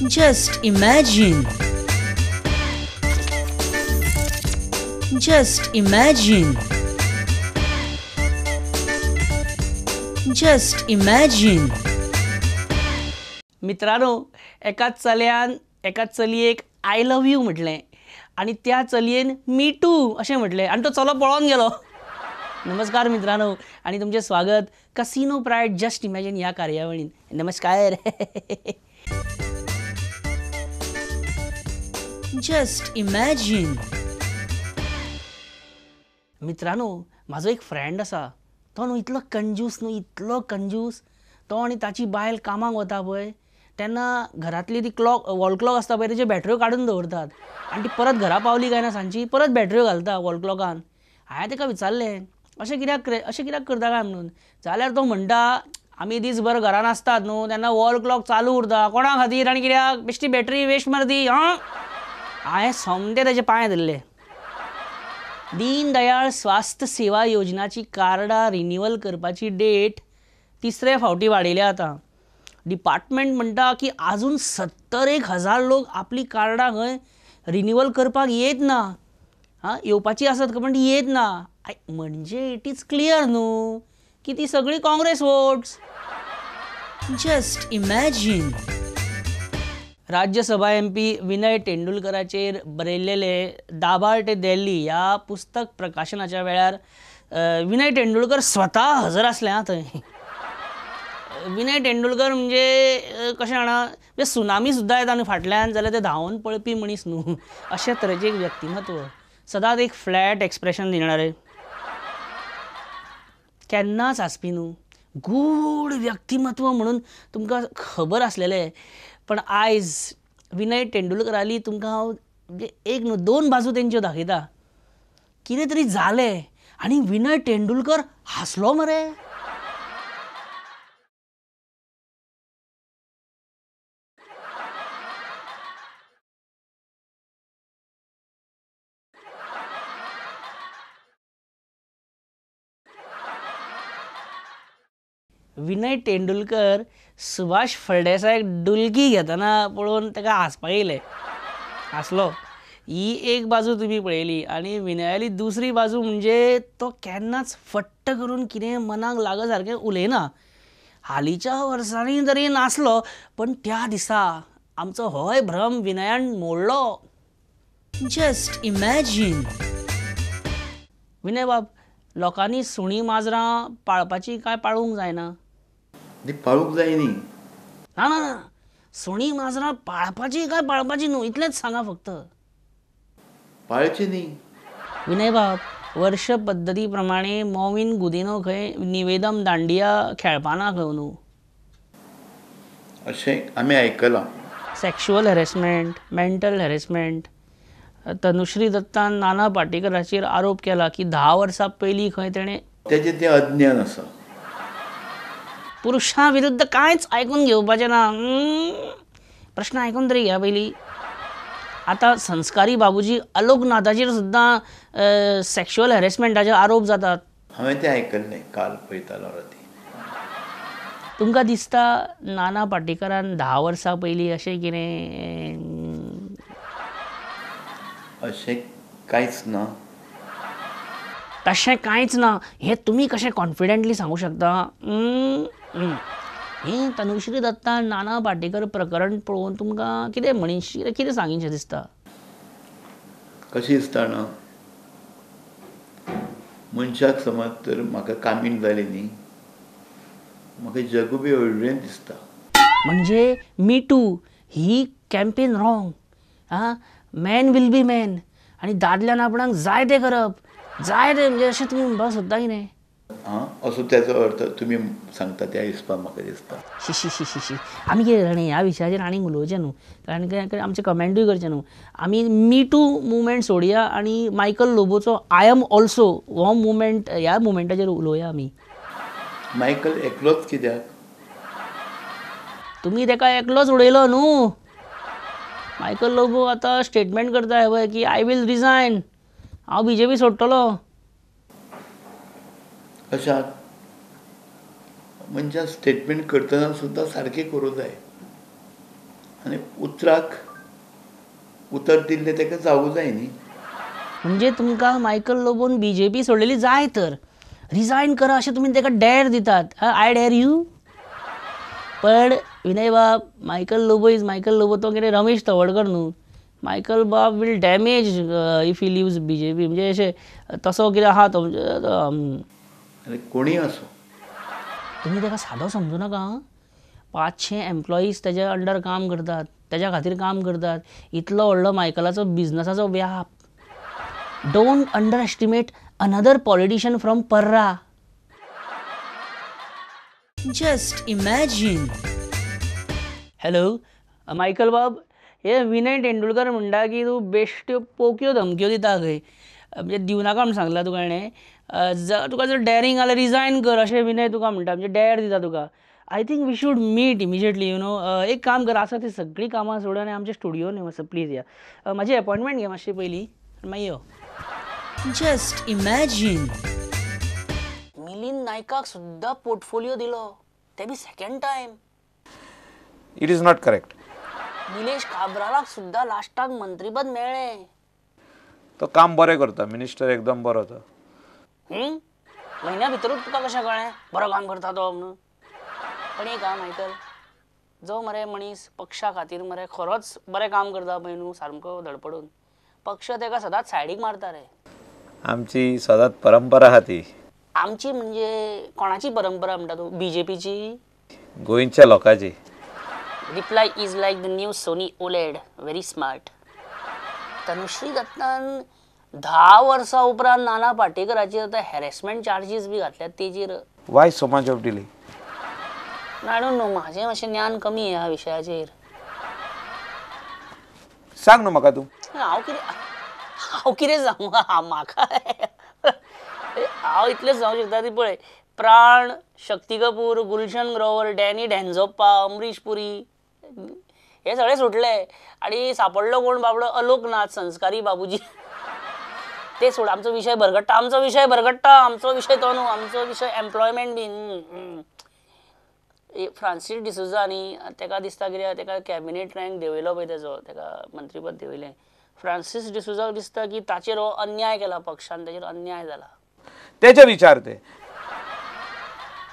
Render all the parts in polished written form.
Just imagine. Just imagine. Just imagine. मित्रांनो, एका चल्यान एका चलयेक आय लव यू म्हटलें आणि त्या चलयेन मी टू अशें म्हटलें आणि तो चलो पळोवन गेलो. नमस्कार मित्रांनो आणि तुमचे स्वागत कसिनो प्रायड जस्ट इमॅजिन ह्या कार्यावळीन. नमस्कार. Just imagine. मित्रांनो, म्हाजो एक फ्रेंड आसा. तो न्हू इतलो कंजूस इतलो कंजूस. तो आनी ताची बायल कामाक वता पळय तेन्ना घरांतली ती वॉल क्लॉक आसता पळय तेजे बॅटऱ्यो काडून दवरतात आनी ती परत घरा पावली काय ना सांजची परत बॅटऱ्यो घालता वॉल क्लॉकान. हांवें ताका विचारलें अशें कित्याक करता काय म्हणून. जाल्यार तो म्हणटा आमी दीसभर घरान आसतात न्हू तेन्ना वॉल क्लॉक चालू उरता कोणा खातीर आनी कित्याक बेश्टी बॅटरी वेस्ट मारती. हांवें सोमते ताजे पांय धरले. दीन दयाळ स्वास्थ सेवा योजनाची कार्डां रिन्यूवल करपाची डेट 3रे फावटी वाडयल्या आतां. डिपार्टमेंट म्हणटा की आजून 71,000 लोक आपली कार्डां खंय रिन्यूवल करपाक येत ना. येवपाची आसत पण ती येत ना. म्हणजे इट इज क्लियर न्हू की ती सगळी Congress votes. Just imagine. Rajya Sabha MP Vinay तेंडुलकराचेर बरयल्लेले दाभाळ ते दिल्ली ह्या पुस्तक प्रकाशनाच्या वेळार विनय तेंडुलकर स्वता हजर आसले थंय. विनय तेंडुलकर म्हणजे कशें जाणा म्हणजे सुनामी सुद्दां येता न्हू फाटल्यान जाल्यार ते धांवून पळपी मनीस न्हू अशे तरेचें एक व्यक्तिमत्व. सदांच एक फ्लॅट एक्सप्रेशन दिणारे, केन्नाच हांसपी न्हू. गूढ व्यक्तिमत्व म्हणून तुमकां खबर आसलेलें. पण आयज विनय तेंडुलकराली तुमकां हांव म्हणजे एक न्हू 2 बाजू तेंच्यो दाखयता. कितें तरी जालें आनी विनय तेंडुलकर हांसलो मरे. विनय तेंडुलकर सुभाष फळदेसायक डुलकी घेतना पळोवन ताका हांसपाक येयलें. हांसलो. ही एक बाजू तुमी पळयली आनी विनयाली दुसरी बाजू म्हणजे तो केन्नाच फट्ट करून कितें मनाक लाग सारकें उलयना. हालींच्या वर्सांनी तरी नासलो पण त्या दिसा आमचो होय भ्रम विनयान मोडलो. Just imagine. विनय बाब, लोकांनी सुणीं माजरां पाळपाची काय पाळूंक जायना? पाळूंक जाय न्ही. ना ना ना, सुणीं माजरां पाळपाची काय पाळपाची न्हू इतलेंच सांगा फक्त. पाळची न्ही. विनय बाब, वर्ष पद्दती प्रमाणे मॉविन गुदिनो खंय निवेदम दांडिया खेळपाना खंय न्हू. अशें आमी आयकलां. Sexual harassment, mental harassment. Tanushree दत्तान नाना पाटेकराचेर आरोप केला की 10 वर्सां पयलीं खंय तेणें तेजें तें अज्ञान आसा. पुरुषां विरुद्ध कांयच आयकून घेवपाचें ना. प्रश्न आयकून तरी घ्या पयलीं. आतां संस्कारी बाबूजी अलोकनाथाचेर सुद्दां सेक्शुअल हॅरेसमेंटाचे आरोप जातात. हांवें तें आयकल्लें काल पळयतालो राती. तुमकां दिसता नाना पाटेकरान 10 वर्सां पयलीं अशें कितें अशें कांयच ना. तशें कांयच ना हें तुमी कशें कॉन्फिडेंटली सांगूं शकता? हें तनुश्री दत्तान नाना पाटेकर प्रकरण पळोवन तुमकां कितें म्हणीन कितें सांगिनशें दिसता? कशें दिसता जाणा, मनशाक समज तर म्हाका कामीण जाली न्ही म्हाका जग बी हळडुवें दिसता. म्हणजे मी टू ही campaign wrong. Man will be man आनी दादल्यान आपणाक जाय तें करप. जाय तें म्हणजे अशें तुमी म्हणपाक सोदता कितें? असो तेचो अर्थ तुमी सांगता त्या हिसपान म्हाका दिसता. शी आमी कितें जाणा ह्या विशयाचेर आनीक उलोवचें न्हू कारण आमचें कमेंटूय करचें न्हू. आमी मी टू मुवमेंट सोडया आनी मायकल लोबोचो आय एम ऑल्सो हो मुवमेंट ह्या मुवमेंटाचेर उलोवया आमी. मायकल एकलोच कित्याक? तुमी ताका एकलोच उडयलो न्हू. मायकल लोबो आतां स्टेटमेंट करता पळय की आय वील रिजायन, हांव BJP सोडटलो. कशाक? मनशान स्टेटमेंट करतना सुद्दां सारकें करूं जाय आनी उतराक उतर दिल्लें ताका जावूं जाय न्ही. म्हणजे तुमकां मायकल लोबोन BJP सोडलेली जाय तर रिजायन करा अशें तुमी ताका डॅर दितात. I dare you. पण विनय बाब, मायकल लोबो इज मायकल लोबो. तो कितें रमेश तवडकर न्हू. मायकल बाब will damage if he leaves BJP. म्हणजे अशें तसो कितें आहा तो आनी कोणीय असो तुमी ताका सादो समजू नाका. 500 एम्प्लॉईज तेज्या अंडर काम करतात, तेज्या खातीर काम करतात. इतलो व्हडलो मायकलाचो बिझनसाचो व्याप. Don't under estimate another politician from पर्रा. Just imagine. हॅलो मायकल बाब, हे विनय तेंडुलकर म्हणटा की तूं बेश्ट्यो पोक्यो धमक्यो दिता खंय. म्हणजे दिवनाका म्हणून सांगला तुका ताणें. तुका जर डॅरिंग जाल्यार रिजायन कर अशें विनय तुका म्हणटा. म्हणजे डॅर दिता तुका. I think we should meet immediately. You know, एक काम कर, आसा ती सगळीं कामां सोड आनी आमच्या स्टुडियोन यो मातसो प्लीज या. म्हाजी अपॉयंटमेंट घे मातशी पयलीं मागीर यो. Just imagine. मिलिंद नायकाक सुद्दां पोर्टफोलियो दिलो, ते बी second time. It is not correct. Nilesh काब्रालाक सुद्दां लास्टाक मंत्रीपद मेळ्ळें. तो काम बरें करता, मिनिस्टर एकदम बरो तो. म्हयन्या भितरूच तुका कशें कळ्ळें बरो काम करता तो म्हणून. पण एक मायकल, जो मरे मनीस पक्षा खातीर मरे खरोच बरें काम करता पळय न्हू, सामको धडपडून, पक्ष ताका सदांच सायडीक मारता रे. आमची सदांच परंपरा आहा ती. आमची म्हणजे कोणाची परंपरा म्हणटा तूं? BJPची? गोंयच्या लोकांची. Reply is like the new Sony OLED. Very smart. Tanushree दत्तान 10 वर्सां उपरांत नाना पाटेकराचेर आतां हॅरेसमेंट चार्जीस बी घातल्यात तेजेर. Y so much of delay? I don't know, म्हाजें मातशें ज्ञान कमी ह्या विशयाचेर. सांग न्हू म्हाका तूं. हांव कितें सांगू म्हाका? हांव इतलें सांगूंक शकता ती पळय, प्राण, शक्ती कपूर, गुलशन ग्रोवर, डॅनी डेन्झोप्पा, अमरीश पुरी, हे सगळे सुटले. आनी सापडलो कोण बाबडो? अलोकनाथ, संस्कारी बाबूजी. ते सोड, आमचो विशय भरगट्टा. आमचो विशय तो न्हू. आमचो विशय एम्प्लॉयमेंट बीन. फ्रांसीस डिसोजा न्ही, ताका दिसता कित्याक ताका कॅबिनेट रँक देंवयलो पळय, ताका मंत्रीपद देंवयलें. फ्रांसीस डिसोजाक दिसता की ताचेर हो अन्याय केला पक्षान, ताचेर अन्याय जाला. तेचे विचार ते.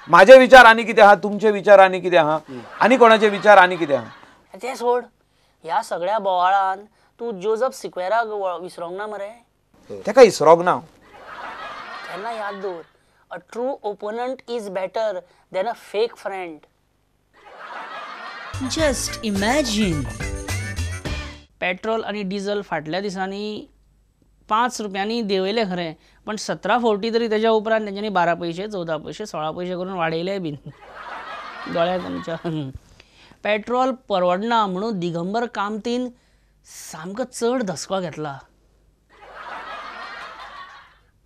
माझे विचार आनी कितें आहा, तुमचे विचार आनी कितें आहा, आनी कोणाचे विचार आनी कितें आहा. ते सोड. ह्या सगळ्या बोवाळान तूं जोझफ सिक्वेराक विसरोंक ना मरे? ताका इसरोंक ना. केन्ना याद दवर, a true opponent is better than a fake friend. Just imagine. Petrol आनी डिझल फाटल्या दिसांनी 5 रुपयांनी देंवयले खरें, पण 17 फावटी तरी तेज्या उपरांत तेंच्यांनी 12 पैसे, 14 पैसे, 16 पैसे करून वाडयले बीन दोळ्याक आमच्या. पेट्रोल परवडना म्हणून दिगंबर कामतीन सामको चड धसको घेतला.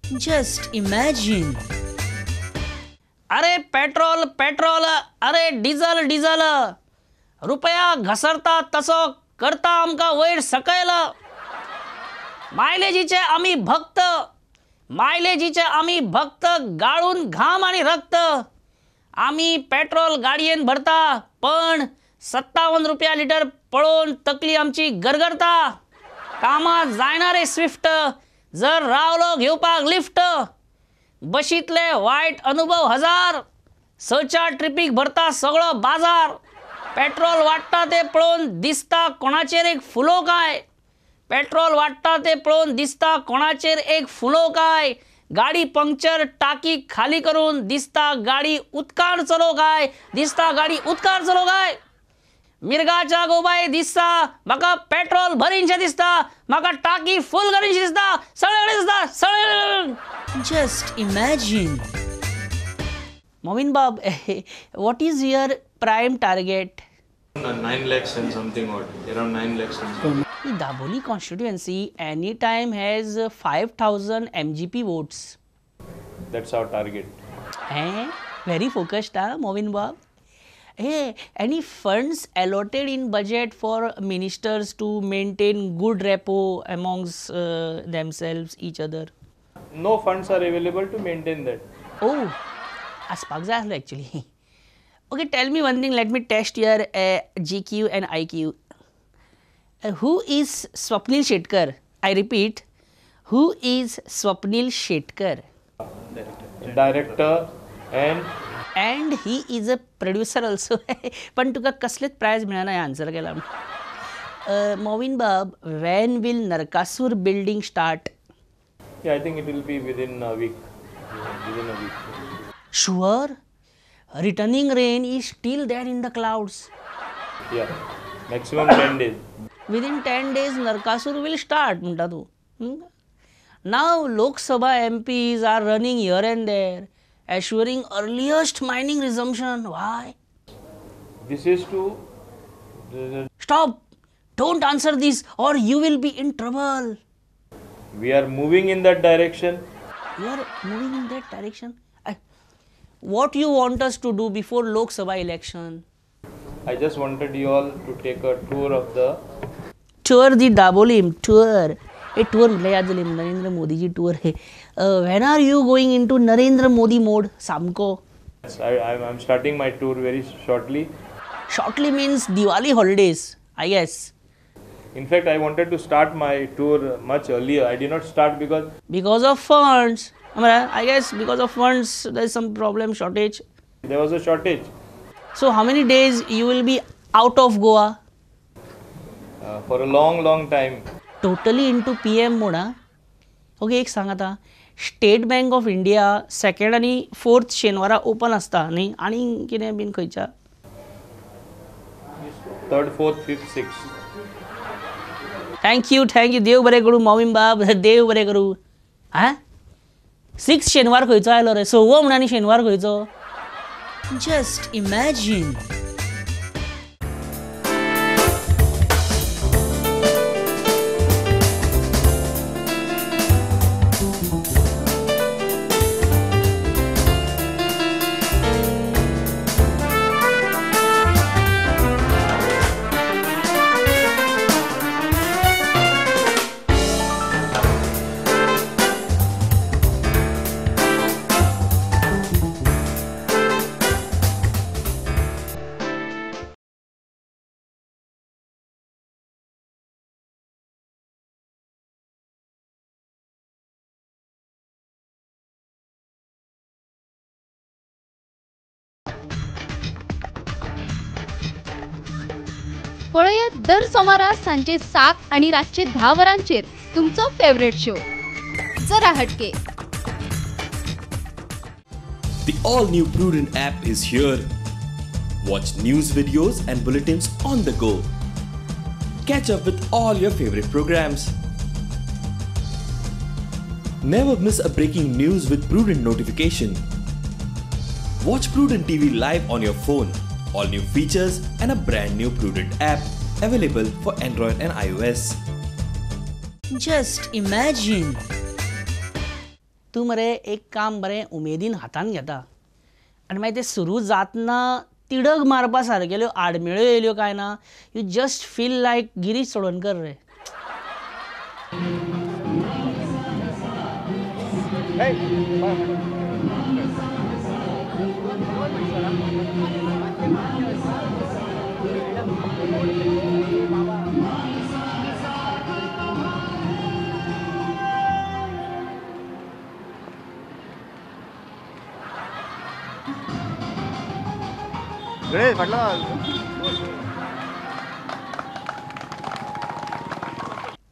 Just imagine. अरे पेट्रोल पेट्रोल, अरे डिझल डिझल, रुपया घसरता तसो करता आमकां वयर सकयल. मायलेजीचे आमी भक्त, गाळून घाम आनी रक्त. आमी पेट्रोल गाडयेन भरता, पण 57 रुपया लिटर पळोवन तकली आमची गरगरता. कामां जायना रे स्विफ्ट, जर रावलो घेवपाक लिफ्ट. बशींतले वायट अनुभव हजार, 6च्या ट्रिपीक भरता सगळो बाजार. पेट्रोल वाडटा ते पळोवन दिसता कोणाचेर एक फुलो काय. पेट्रोल वाडटा ते पळोवन दिसता कोणाचेर एक फुलो काय. गाडी पंक्चर टाकी खाली करून दिसता गाडी उदकार चलो काय. मिरगाच्या गोबाय दिसता म्हाका पेट्रोल भरिनशें दिसता, म्हाका टाकी फूल करिनशी दिसता, सगळे. Just imagine. मोमीन बाब, what is your prime target? 9 lakhs and something odd, around 9 lakhs and something. The Daboli constituency anytime has 5,000 MGP votes. That's our target. Very focused, Momin Bab. Hey, any funds allotted in budget for ministers to maintain good rapport amongst themselves, each other? No funds are available to maintain that. Oh, aspak जाय actually. Okay, tell me one thing. Let me test your GQ and IQ. Who is Swapnil Shetkar? I repeat, who is Swapnil Shetkar? Director and And he is a producer also. पण तुका कसलेच price मिळना answer केला. Movin Bab, when will Narkasur building start? yeah, I think it will be within a week. Within a week. Sure. Returning rain is still there in the clouds. Yeah, maximum 10 days. Within 10 days, Narkasur will start. म्हणता तू. Now, Lok Sabha MPs are running here and there, assuring earliest mining resumption. Why? This is to Stop! Don't answer this or you will be in trouble. we are moving in that direction. You are moving in that direction. What you want us to do before Lok Sabha election? I just wanted you all to take a tour of the Tour the Dabolim tour. A tour याद झाली नरेंद्र मोदीची tour है. When are you going into Narendra Modi mode? Samko. I'm starting my tour very shortly. Shortly means Diwali holidays, I guess. In fact, I wanted to start my tour much earlier. I did not start because of funds. I guess because of funds there is some problem, shortage. there was a shortage. So how many days you will be out of Goa? For a long time. Totally into PM mode. Okay, एक सांग आता. State bank of India 2nd आणि 4th शेनवारा open असता न्ही आणि कितें bin खंयच्या 3rd, 4th, 5th, 6th. Thank you देव बरें करूं मोमीन बाब देव बरें करूं. हा 6th शेनवार खंयचो आयलो रे 6वो म्हणून आनी शेनवार खंयचो. Just imagine. पळयात दर सोमारा सांजे 7 आणि रातचे 10 वरांचेर तुमचो फेवरेट शो जरा हटके. The all-new Prudent app is here. Watch news videos and bulletins on the go. Catch up with all your favorite programs. Never miss a breaking news with Prudent notification. Watch Prudent TV live on your phone. All new features and a brand new Prudent app available for Android and iOS. Just imagine. तूं मरे एक काम बरें उमेदीन हातान घेता आनी मागीर तें सुरू जातना तिडक मारपा सारकेल्यो आडमेळ्यो येयल्यो काय ना. You just feel like Girish Chodankar ray.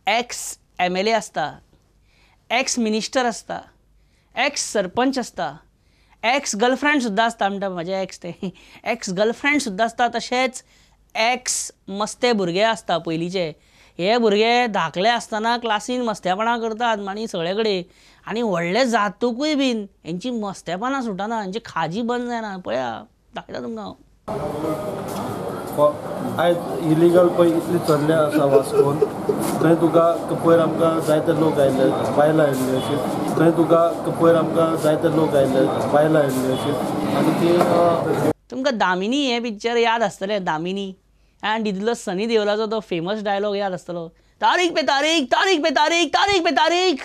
X MLA असता, एक्स मिनिस्टर असता, एक्स सरपंच असता, एक्स गर्लफ्रेंड सुद्दां असता म्हणटा म्हजे एक्स ते एक्स गर्लफ्रेंड सुद्दां असता. तशेंच एक्स मस्ते भुरगे असता पयलींचे. हे भुरगे धाकले आसतना क्लासीन मस्तेपणां करतात आनी सगळे कडेन आनी व्हडले जातकूय बीन हेंची मस्तेपणां सुटना, हेंची खाजी बंद जायना. पळया दाखयता तुमकां हांव. आयज इलिगल पळय इतली चल्ले आसा वास्कोन. थंय तुका पयर आमकां जायते लोक आयले बायलां आयिल्ले अशें. थंय तुका पयर आमकां जायते लोक आयले बायलां आयिल्ले अशें. आनी ती तुमकां दामिनी हें पिक्चर याद आसतलें. दामिनी आनी तितूंतलो सनी देओलाचो तो फेमस डायलॉग याद आसतलो. तारीख पे तारीख, तारीख पे तारीख, तारीख पे तारीख.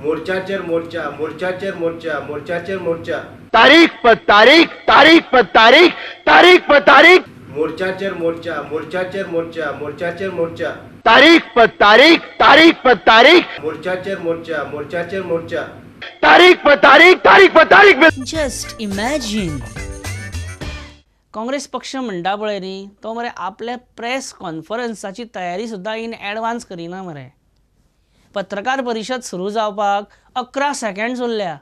मोर्चाचेर मोर्चा, मोर्चाचेर मोर्चा, मोर्चाचेर मोर्चा. तारीख पर तारीख, तारीख पर तारीख, तारीख पर तारीख. मोर्चाचेर मोर्चा मोर्चाचेर मोर्चा मोर्चाचेर मोर्चा तारीख पर तारीख तारीख पर तारीख मोर्चाचेर मोर्चा मोर्चाचेर मोर्चा तारीख पर तारीख तारीख पर तारीख Just imagine. काँग्रेस पक्ष म्हणटा पळय न्ही तो मरे आपल्या प्रेस कॉन्फरन्साची तयारी सुद्दां इन एडवान्स करिना मरे. पत्रकार परिशद सुरू जावपाक 11 सेकंड्स उरल्या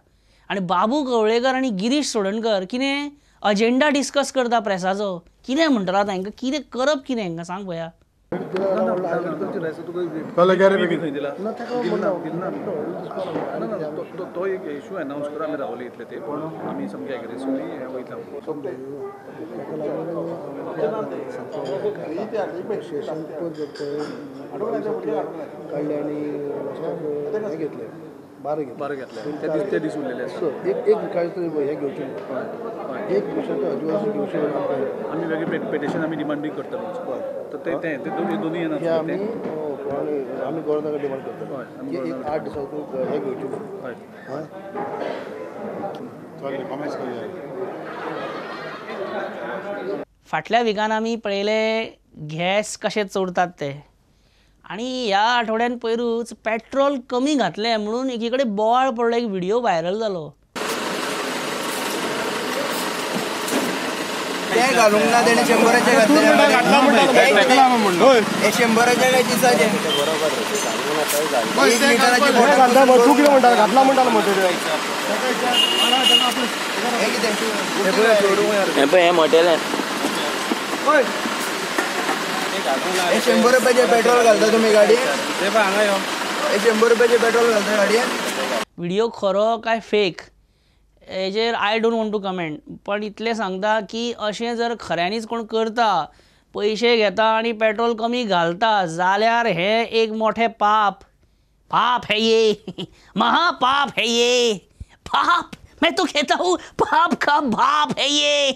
आनी बाबू कवळेकर आनी गिरीश सोडणकर कितें अजेंडा डिस्कस करता प्रेसाचो. कितें म्हणटला तांकां कितें करप कितें हांकां सांग पळया. तो एक इशू अनाउन्स करा आमी रावले इतले ते आमी सामके एग्रेसिव्हली वयता काडले आनी घेतले बारा घेतले ते दीस उरलेले एक काय तरी हे घेवचे एक घेवचे आमी वेगळे पेटिशन आमी डिमांड बी करतले तर ते दोन्ही येणार आमी गोवोरमेंटाक डिमांड करतले की एक 8 दिसांक हे घेवचे फाटल्या विकान आमी पळयले गॅस कशे चोरतात ते आनी ह्या आठवड्यान पयरूच पेट्रोल कमी घातलें म्हणून एकी कडेन बोवाळ पडलो. एक व्हिडिओ व्हायरल जालो. ते घालूंक ना तेणे 100चे घातले 100चे काय दिसाचे घातला म्हणटालो हे मॉडेल 100 रुपयाचे पेट्रोल घालता तुम्ही गाडयेन 100 रुपयाचे पेट्रोल घालता गाडयेन. व्हिडिओ खरो काय फेक हेजेर I don't want to comment. पण इतलें सांगता की अशें जर खऱ्यांनीच कोण करता पयशे घेता आनी पेट्रोल कमी घालता जाल्यार हे एक मोठें पाप. पाप है ये महापाप है ये पाप मैं तो कहता हूँ पाप का बाप है ये.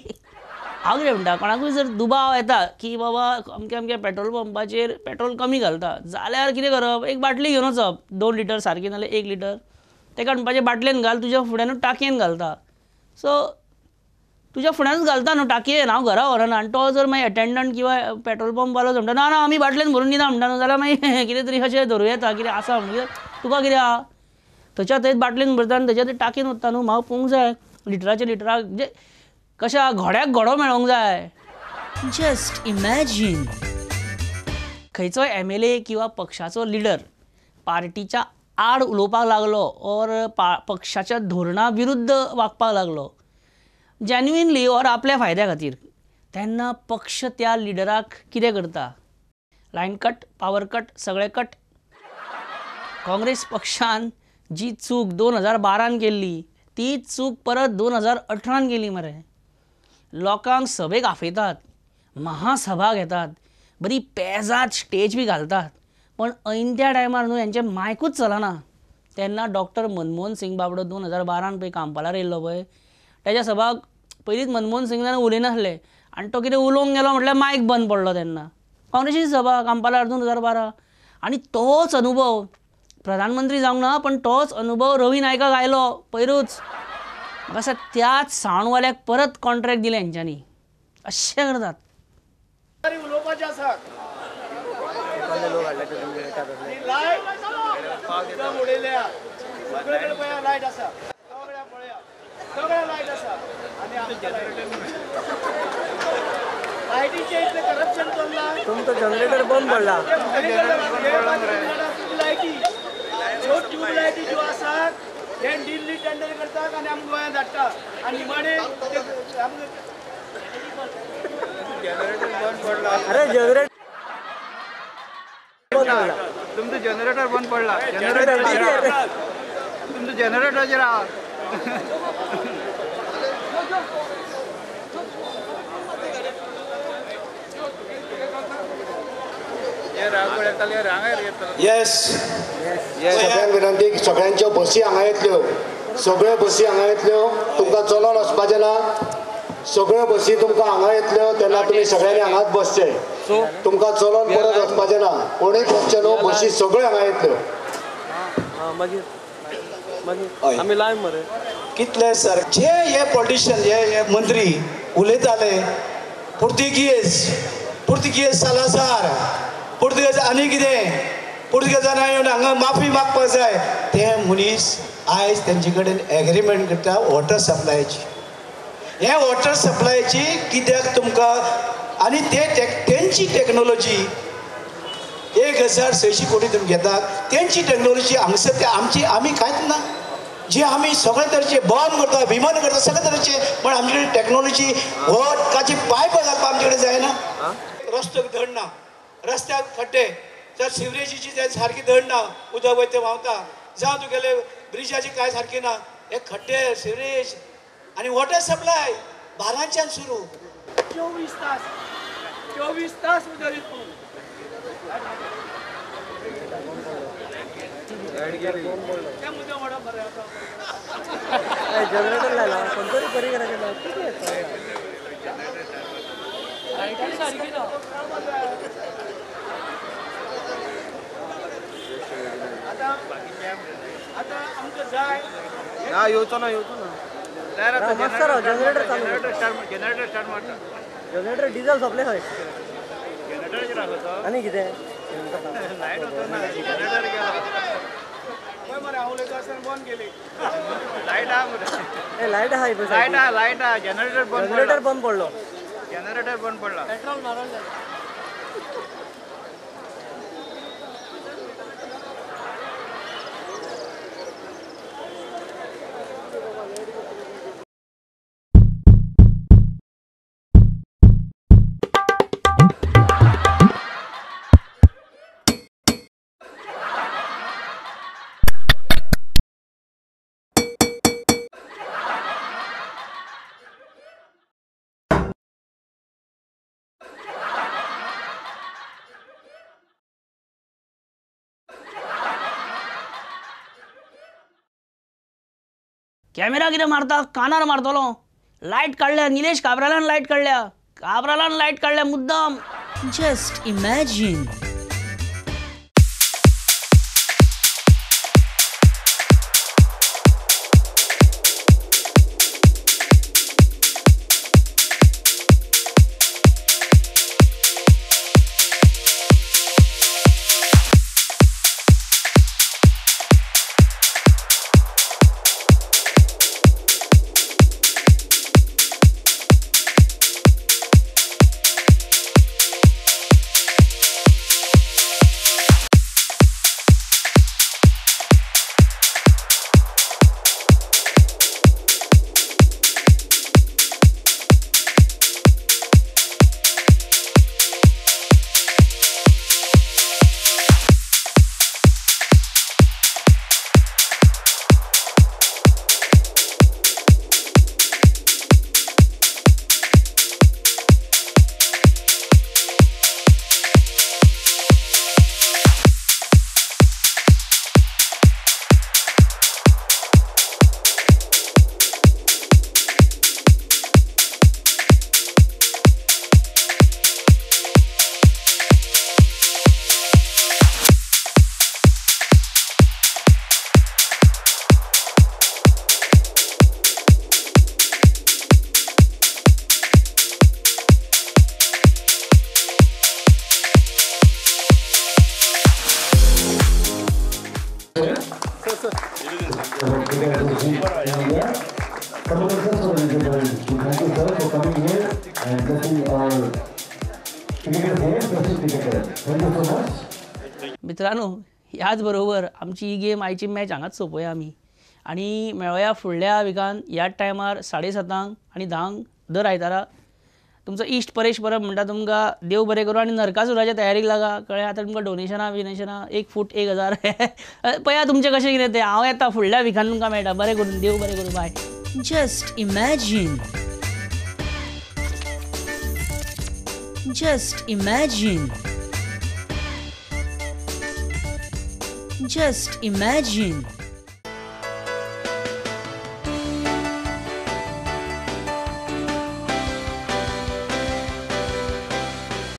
हांव कितें म्हणटा कोणाकूय जर दुबाव येता की बाबा अमके अमके पेट्रोल पंपाचेर पेट्रोल कमी घालता जाल्यार कितें करप एक बाटली घेवन वचप 2 लिटर सारकी नाल्यार 1 लिटर तेका म्हणपाचें बाटलेन घाल तुज्या फुड्यानूच टाकयेन घालता. सो तुज्या फुड्यानूच घालता न्हू टाकयेन हांव घरा व्हरना आनी तो जर मागीर अटेंडंट किंवा पेट्रोल पंप वालो म्हणटा ना ना आमी बाटलेन भरून दिना म्हणटा न्हू जाल्यार मागीर कितें तरी अशें धरूं येता कितें आसा म्हणजे तुका कितें आहा थंयच्या थंय बाटलेन भरता आनी थंयच्या थंय टाकयेन वता न्हू. म्हाका पळोवंक जाय लिटराचे लिटराक म्हणजे कशा घोड्याक घोडो मेळोंक जाय. Just imagine. खंयचोय MLA किंवा पक्षाचो लिडर पार्टीच्या आड उलोवपाक लागलो ऑर पक्षाच्या धोरणा विरुद्ध वागपाक लागलो जेन्युइनली ऑर आपल्या फायद्या खातीर तेन्ना पक्ष त्या लिडराक कितें करता. लायन कट पावर कट सगळे कट. काँग्रेस पक्षान जी चूक 2012 केल्ली तीच चूक परत 2018 केली मरे. लोकांक सभेक आफयतात महासभा घेतात बरी पेजाद स्टेज बी घालतात पण ऐन त्या टायमार न्हू हेंचें मायकूच चलना. तेन्ना डॉक्टर मनमोहन सिंग बाबडो 2012 पळय कांपालार येयल्लो पळय तेज्या सभाक पयलींच मनमोहन सिंगान उलयनासले आनी तो कितें उलोवंक गेलो म्हटल्यार मायक बंद पडलो. तेन्ना काँग्रेसीची सभा कांपालार 2012 आनी तोच अनुभव प्रधानमंत्री जावंक ना पण तोच अनुभव रवी नायकाक आयलो पयरूच. म्हाका त्याच सावंडवाल्याक परत कॉन्ट्रॅक्ट दिले हेंच्यांनी. अशें करतात. उलोवपाचें आसा उडयल्या सगळे कडेन पळया लायट आसा सगळ्या पळया सगळ्या लायट आसा आनी लायटीचें इतलें करप्शन चल्लां. तुमचो जनरेटर बंद पडला. लायटी ज्यो ट्यूबलायटी ज्यो आसात हे दिल्ली टेंडर करतात आनी आमकां गोंयांत धाडटा आनी निमाणे अरे जनरेटर तुमचं जनरेटर बंद पडला. तुमचं जनरेटराचेर राहा. येस सगळ्यांक विनंती सगळ्यांच्यो बसी हांगा येतल्यो सगळ्यो बसी हांगा येतल्यो तुमकां चलोन वचपाचें ना. सगळ्यो बसी तुमकां हांगा येतल्यो तेन्ना तुमी सगळ्यांनी हांगाच बसचें. तुमकां चलोन परत वचपाचें ना कोणूय बसचें न्हू. बसी सगळ्यो हांगा येतल्यो. आमी लायव मरे कितले सर जे हे पॉलिटिशियन हे मंत्री उलयताले पुर्तुगेज सालासार पुर्तुगेज आनी कितें पुर्तुगेजांना येवन हांगा माफी मागपाक जाय ते मनीस आयज तेंचे कडेन एग्रीमेंट करता वॉटर सप्लायची. हे वॉटर सप्लायची कित्याक तुमकां आनी तेंची टॅक्नोलॉजी 1600 कोटी तुमी घेतात तेंची टॅक्नोलॉजी हांगसर ते आमी कांयच ना. जे आमी सगळे तरेचे बॉम्ब करता विमान करता सगळे तरेचे पण आमचे कडेन टॅक्नोलॉजी उदकाची पायप घालपाक आमचे कडेन जायना. रस्तो धड ना रस्त्याक खड्डे तर सिवरेजीची सारकी धड ना उदक वयता व्हांवता जावं तुगेले ब्रिजाची कांय सारकी ना हे खड्डे सिवरेज आनी वॉटर सप्लाय 12च्यान सुरू 24 तास उदक जनरेटर लायला कोणतरी बरी करायचं ना येवचो ना जनरेटर स्टार्ट मारता जनरेटर डिझेल सोंपले खंय आनी कितें लायट वचना जनरेटर गेलो मरे हांव उलयता आसतना बंद केली लायट आहा मरे लायट आहा जनरेटर बंद पडलो पेट्रोल मारलं कॅमेरा कितें मारता कानार मारतलो. लायट काडल्या निलेश काब्रालान लायट काडल्या मुद्दाम. Just imagine. मित्रांनो, ह्याच बरोबर आमची ही गेम आयची मॅच हांगाच सोंपया आमी आनी मेळया फुडल्या विकान ह्याच टायमार 7:30 आनी 10 दर आयतारा. तुमचो इश्ट परेश परब म्हणटा तुमकां देव बरें करूं आनी नरकासुराच्या तयारीक लागा. कळ्ळें? आतां तुमकां डोनेशनां 1 फूट 1000 पळया तुमचें कशें कितें तें. हांव येता फुडल्या विकान तुमकां मेळटा. बरें करून देव बरें करूं. Bye. Just imagine. Just imagine. Just imagine.